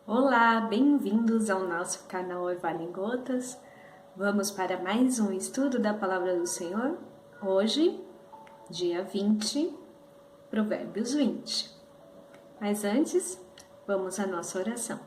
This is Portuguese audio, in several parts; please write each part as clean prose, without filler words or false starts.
Olá, bem-vindos ao nosso canal Evalem Gotas. Vamos para mais um estudo da Palavra do Senhor? Hoje, dia 20, Provérbios 20. Mas antes, vamos à nossa oração.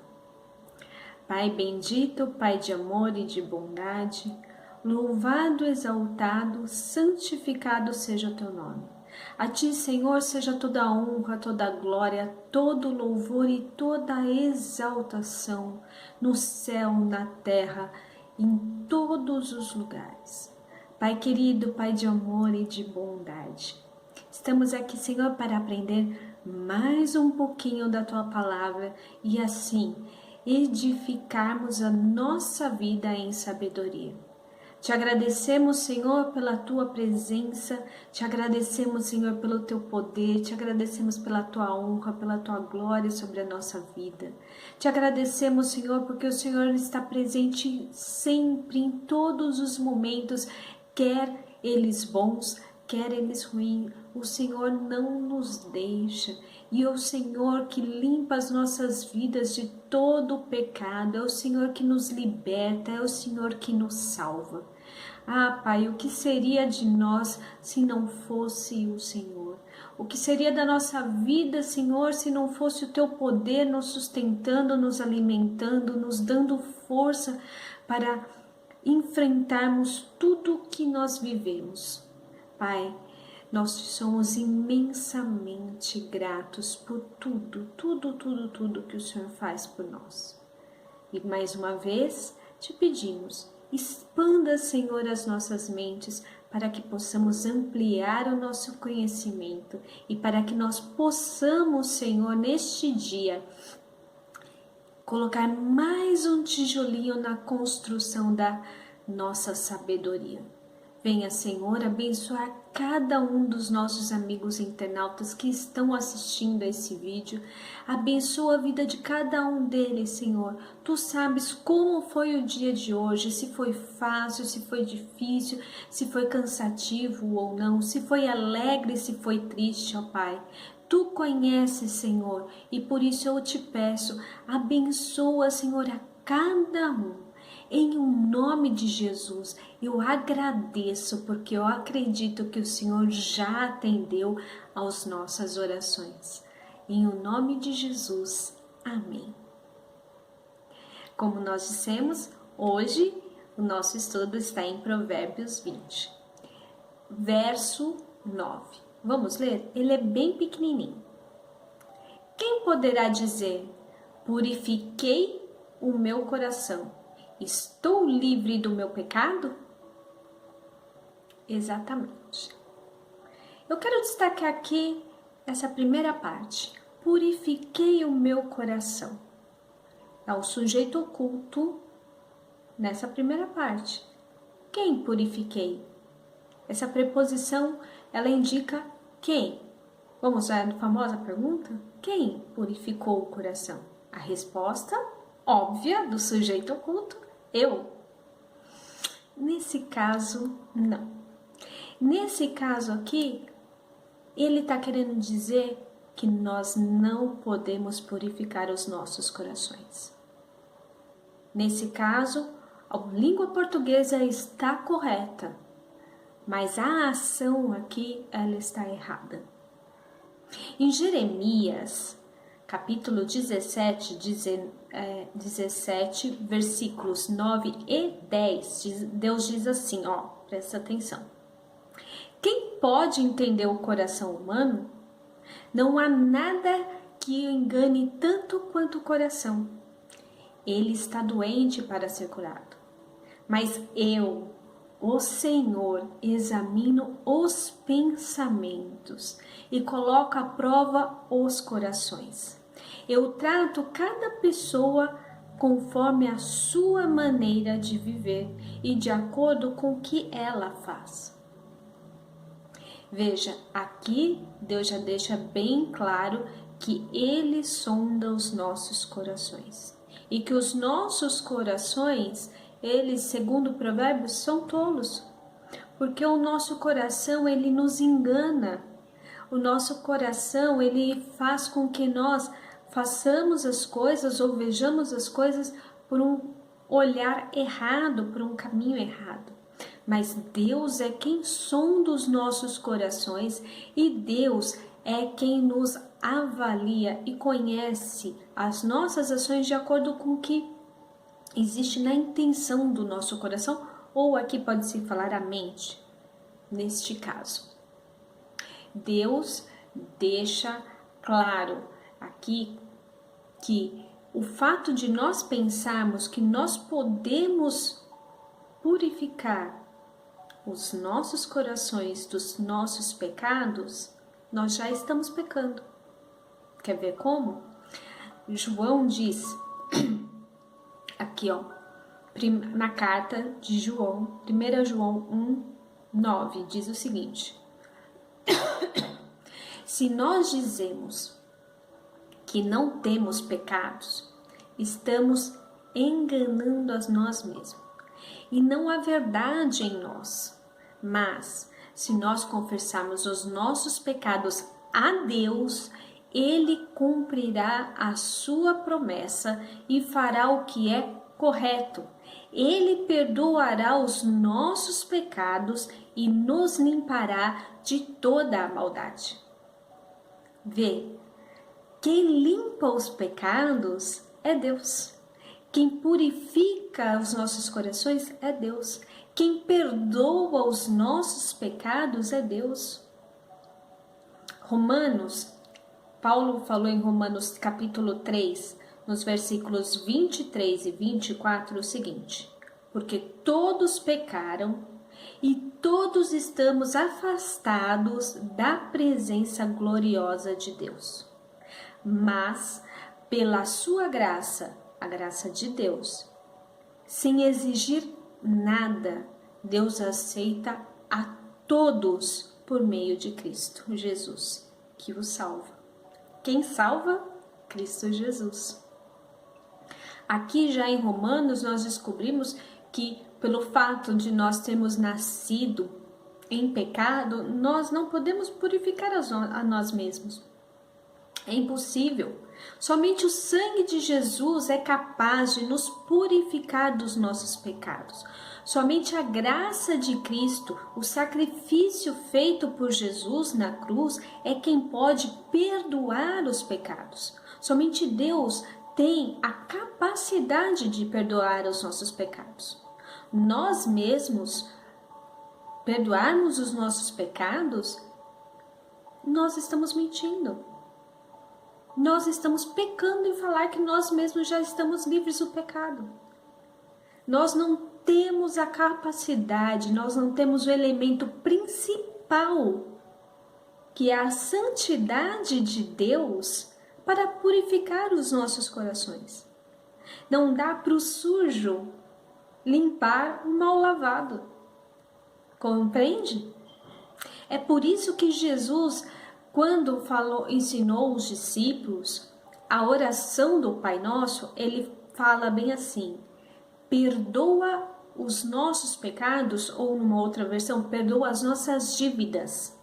Pai bendito, Pai de amor e de bondade, louvado, exaltado, santificado seja o teu nome. A ti, Senhor, seja toda a honra, toda a glória, todo o louvor e toda a exaltação no céu, na terra, em todos os lugares. Pai querido, Pai de amor e de bondade, estamos aqui, Senhor, para aprender mais um pouquinho da tua palavra e assim edificarmos a nossa vida em sabedoria. Te agradecemos, Senhor, pela tua presença, te agradecemos, Senhor, pelo teu poder, te agradecemos pela tua honra, pela tua glória sobre a nossa vida. Te agradecemos, Senhor, porque o Senhor está presente sempre, em todos os momentos, quer eles bons, quer eles ruins. O Senhor não nos deixa. E é o Senhor que limpa as nossas vidas de todo o pecado, é o Senhor que nos liberta, é o Senhor que nos salva. Ah, Pai, o que seria de nós se não fosse o Senhor? O que seria da nossa vida, Senhor, se não fosse o Teu poder nos sustentando, nos alimentando, nos dando força para enfrentarmos tudo o que nós vivemos? Pai, nós somos imensamente gratos por tudo que o Senhor faz por nós. E mais uma vez te pedimos, expanda, Senhor, as nossas mentes para que possamos ampliar o nosso conhecimento e para que nós possamos, Senhor, neste dia, colocar mais um tijolinho na construção da nossa sabedoria. Venha, Senhor, abençoar cada um dos nossos amigos internautas que estão assistindo a esse vídeo. Abençoa a vida de cada um deles, Senhor. Tu sabes como foi o dia de hoje, se foi fácil, se foi difícil, se foi cansativo ou não, se foi alegre, se foi triste, ó Pai. Tu conheces, Senhor, e por isso eu te peço, abençoa, Senhor, a cada um. Em o nome de Jesus, eu agradeço porque eu acredito que o Senhor já atendeu às nossas orações. Em o nome de Jesus, amém. Como nós dissemos, hoje o nosso estudo está em Provérbios 20, verso 9. Vamos ler? Ele é bem pequenininho. Quem poderá dizer, purifiquei o meu coração? Estou livre do meu pecado? Exatamente. Eu quero destacar aqui essa primeira parte. Purifiquei o meu coração. É o sujeito oculto nessa primeira parte. Quem purifiquei? Essa preposição, ela indica quem? Vamos à famosa pergunta? Quem purificou o coração? A resposta óbvia do sujeito oculto, eu. Nesse caso, não. Nesse caso aqui, ele está querendo dizer que nós não podemos purificar os nossos corações. Nesse caso, a língua portuguesa está correta, mas a ação aqui, ela está errada. Em Jeremias, capítulo 17, 17, versículos 9 e 10, Deus diz assim, presta atenção. Quem pode entender o coração humano? Não há nada que o engane tanto quanto o coração. Ele está doente para ser curado. Mas eu, o Senhor, examino os pensamentos e coloco à prova os corações. Eu trato cada pessoa conforme a sua maneira de viver e de acordo com o que ela faz. Veja, aqui Deus já deixa bem claro que Ele sonda os nossos corações. E que os nossos corações, eles, segundo o provérbio, são tolos. Porque o nosso coração, ele nos engana. O nosso coração, ele faz com que nós façamos as coisas ou vejamos as coisas por um olhar errado, por um caminho errado. Mas Deus é quem sonda os nossos corações e Deus é quem nos avalia e conhece as nossas ações de acordo com o que existe na intenção do nosso coração, ou aqui pode-se falar a mente, neste caso. Deus deixa claro aqui que o fato de nós pensarmos que nós podemos purificar os nossos corações dos nossos pecados, nós já estamos pecando. Quer ver como? João diz, aqui ó, na carta de João, 1 João 1:9, diz o seguinte: se nós dizemos que não temos pecados, estamos enganando a nós mesmos e não há verdade em nós. Mas, se nós confessarmos os nossos pecados a Deus, Ele cumprirá a sua promessa e fará o que é correto. Ele perdoará os nossos pecados e nos limpará de toda a maldade. Vê, quem limpa os pecados é Deus. Quem purifica os nossos corações é Deus. Quem perdoa os nossos pecados é Deus. Paulo falou em Romanos capítulo 3, nos versículos 23 e 24 o seguinte: porque todos pecaram e todos estamos afastados da presença gloriosa de Deus. Mas, pela sua graça, a graça de Deus, sem exigir nada, Deus aceita a todos por meio de Cristo Jesus, que os salva. Quem salva? Cristo Jesus. Aqui já em Romanos nós descobrimos que pelo fato de nós termos nascido em pecado, nós não podemos purificar a nós mesmos. É impossível. Somente o sangue de Jesus é capaz de nos purificar dos nossos pecados. Somente a graça de Cristo, o sacrifício feito por Jesus na cruz, é quem pode perdoar os pecados. Somente Deus tem a capacidade de perdoar os nossos pecados. Nós mesmos perdoarmos os nossos pecados, nós estamos mentindo. Nós estamos pecando em falar que nós mesmos já estamos livres do pecado. Nós não temos a capacidade, nós não temos o elemento principal, que é a santidade de Deus, para purificar os nossos corações. Não dá para o sujo limpar o mal lavado. Compreende? É por isso que Jesus, quando ensinou os discípulos a oração do Pai Nosso, ele fala bem assim: perdoa os nossos pecados, ou numa outra versão, perdoa as nossas dívidas.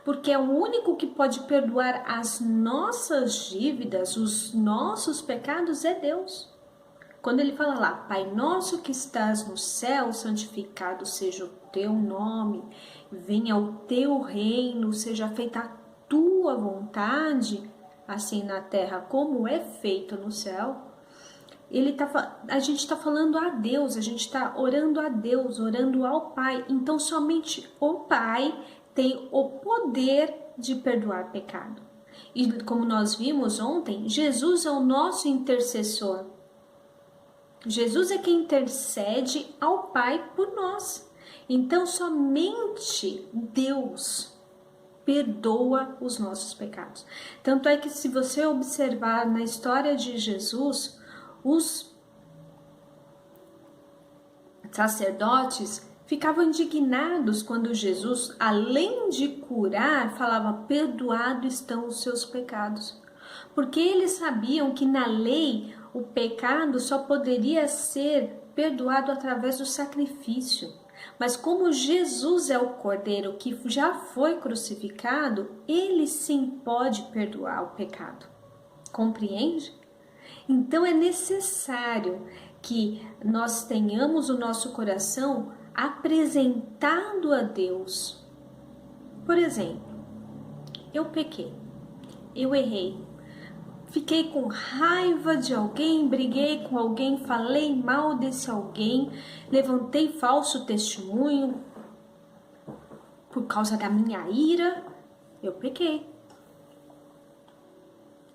Porque é o único que pode perdoar as nossas dívidas, os nossos pecados, é Deus. Quando ele fala lá, Pai Nosso que estás no céu, santificado seja o teu nome, venha o teu reino, seja feita a tua vontade, assim na terra como é feito no céu. A gente está falando a Deus, a gente está orando a Deus, orando ao Pai. Então somente o Pai tem o poder de perdoar pecado. E como nós vimos ontem, Jesus é o nosso intercessor. Jesus é quem intercede ao Pai por nós. Então somente Deus perdoa os nossos pecados. Tanto é que se você observar na história de Jesus, os sacerdotes ficavam indignados quando Jesus, além de curar, falava: perdoados estão os seus pecados. Porque eles sabiam que na lei o pecado só poderia ser perdoado através do sacrifício. Mas como Jesus é o Cordeiro que já foi crucificado, ele sim pode perdoar o pecado. Compreende? Então é necessário que nós tenhamos o nosso coração apresentado a Deus. Por exemplo, eu pequei, eu errei, fiquei com raiva de alguém, briguei com alguém, falei mal desse alguém, levantei falso testemunho por causa da minha ira, eu pequei.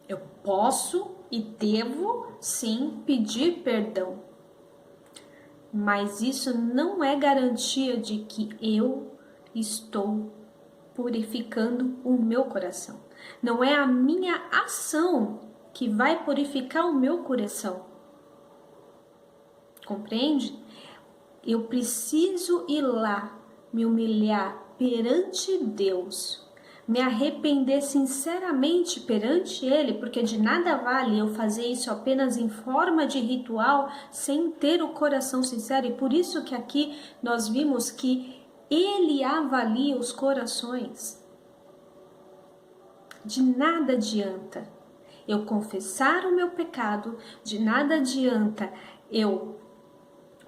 Eu posso e devo sim pedir perdão, mas isso não é garantia de que eu estou purificando o meu coração. Não é a minha ação que vai purificar o meu coração. Compreende? Eu preciso ir lá, me humilhar perante Deus, me arrepender sinceramente perante Ele, porque de nada vale eu fazer isso apenas em forma de ritual, sem ter o coração sincero. E por isso que aqui nós vimos que Ele avalia os corações. De nada adianta eu confessar o meu pecado, de nada adianta eu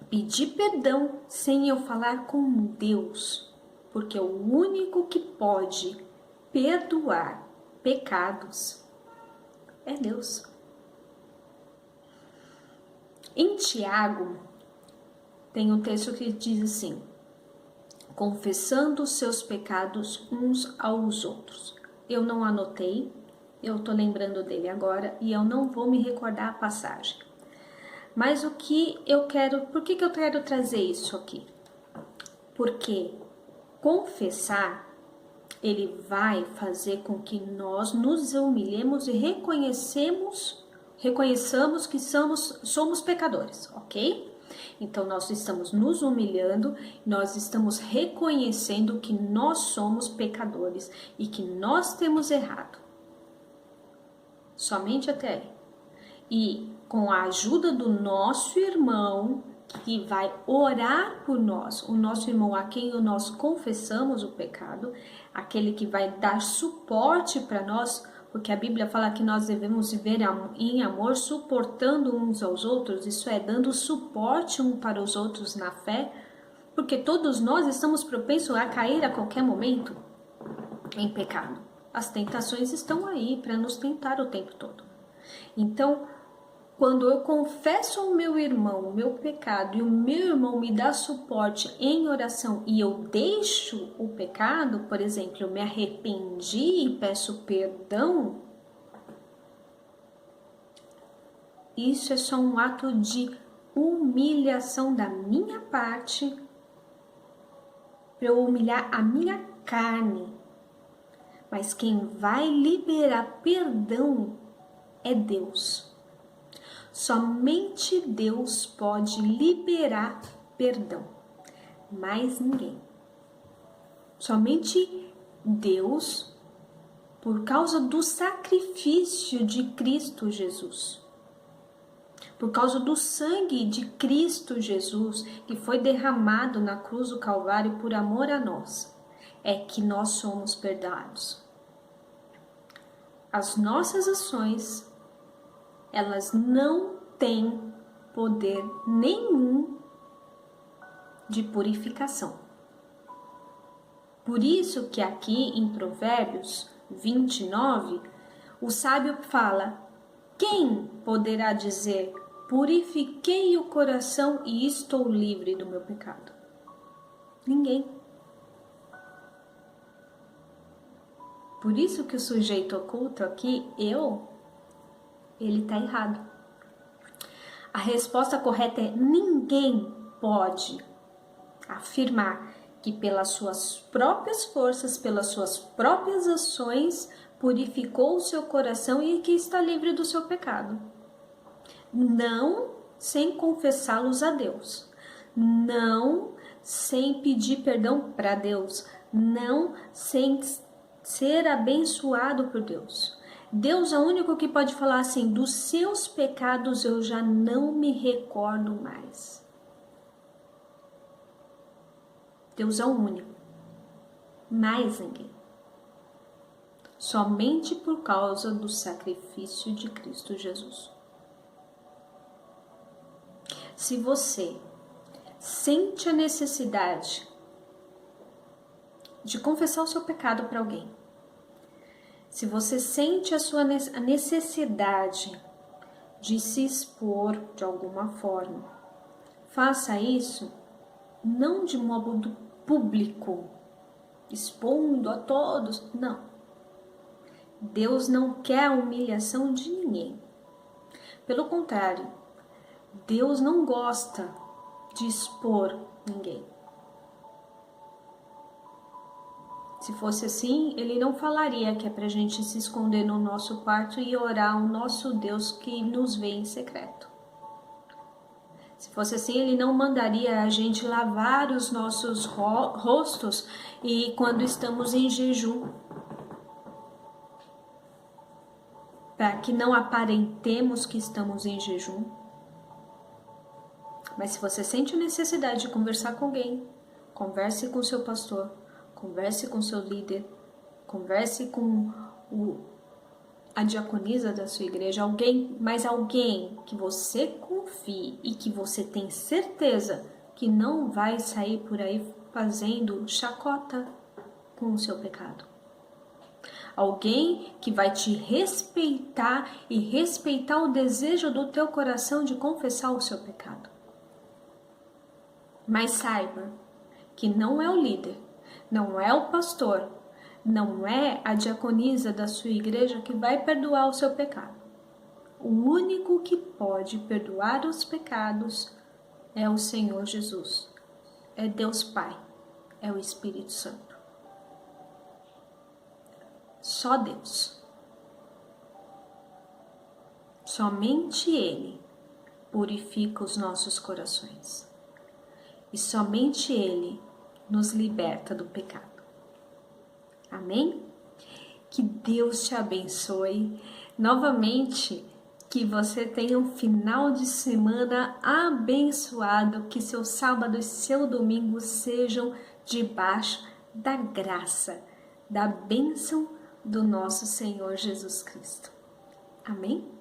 pedir perdão sem eu falar com Deus, porque o único que pode perdoar pecados é Deus. Em Tiago, tem um texto que diz assim: confessando os seus pecados uns aos outros. Eu não anotei, eu tô lembrando dele agora e eu não vou me recordar a passagem. Mas o que eu quero, por que eu quero trazer isso aqui? Porque confessar, ele vai fazer com que nós nos humilhemos e reconheçamos que somos pecadores, ok? Então nós estamos nos humilhando, nós estamos reconhecendo que nós somos pecadores e que nós temos errado. Somente até aí. E com a ajuda do nosso irmão, que vai orar por nós, o nosso irmão a quem nós confessamos o pecado, aquele que vai dar suporte para nós, porque a Bíblia fala que nós devemos viver em amor, suportando uns aos outros, isso é, dando suporte um para os outros na fé, porque todos nós estamos propensos a cair a qualquer momento em pecado. As tentações estão aí para nos tentar o tempo todo. Então, quando eu confesso ao meu irmão o meu pecado e o meu irmão me dá suporte em oração e eu deixo o pecado, por exemplo, eu me arrependi e peço perdão, isso é só um ato de humilhação da minha parte, para eu humilhar a minha carne. Mas quem vai liberar perdão é Deus. Somente Deus pode liberar perdão, mais ninguém. Somente Deus, por causa do sacrifício de Cristo Jesus, por causa do sangue de Cristo Jesus, que foi derramado na cruz do Calvário por amor a nós, é que nós somos perdoados. As nossas ações, elas não têm poder nenhum de purificação. Por isso que aqui em Provérbios 29, o sábio fala: quem poderá dizer, purifiquei o coração e estou livre do meu pecado? Ninguém. Por isso que o sujeito oculto aqui, ele está errado. A resposta correta é: ninguém pode afirmar que pelas suas próprias forças, pelas suas próprias ações, purificou o seu coração e que está livre do seu pecado. Não sem confessá-los a Deus. Não sem pedir perdão para Deus. Não sem ser abençoado por Deus. Deus é o único que pode falar assim: dos seus pecados eu já não me recordo mais. Deus é o único. Mais ninguém. somente por causa do sacrifício de Cristo Jesus. Se você sente a necessidade de confessar o seu pecado para alguém, se você sente a necessidade de se expor de alguma forma, faça isso não de modo público, expondo a todos, não. Deus não quer a humilhação de ninguém. Pelo contrário, Deus não gosta de expor ninguém. Se fosse assim, ele não falaria que é pra gente se esconder no nosso quarto e orar ao nosso Deus que nos vê em secreto. Se fosse assim, ele não mandaria a gente lavar os nossos rostos e quando estamos em jejum, para que não aparentemos que estamos em jejum. Mas se você sente a necessidade de conversar com alguém, converse com seu pastor, converse com seu líder, converse com a diaconisa da sua igreja, alguém que você confie e que você tem certeza que não vai sair por aí fazendo chacota com o seu pecado. Alguém que vai te respeitar e respeitar o desejo do teu coração de confessar o seu pecado. Mas saiba que não é o líder, não é o pastor, não é a diaconisa da sua igreja que vai perdoar o seu pecado. O único que pode perdoar os pecados é o Senhor Jesus, é Deus Pai, é o Espírito Santo. Só Deus. Somente Ele purifica os nossos corações. E somente Ele nos liberta do pecado. Amém? Que Deus te abençoe. Novamente, que você tenha um final de semana abençoado, que seu sábado e seu domingo sejam debaixo da graça, da bênção do nosso Senhor Jesus Cristo. Amém?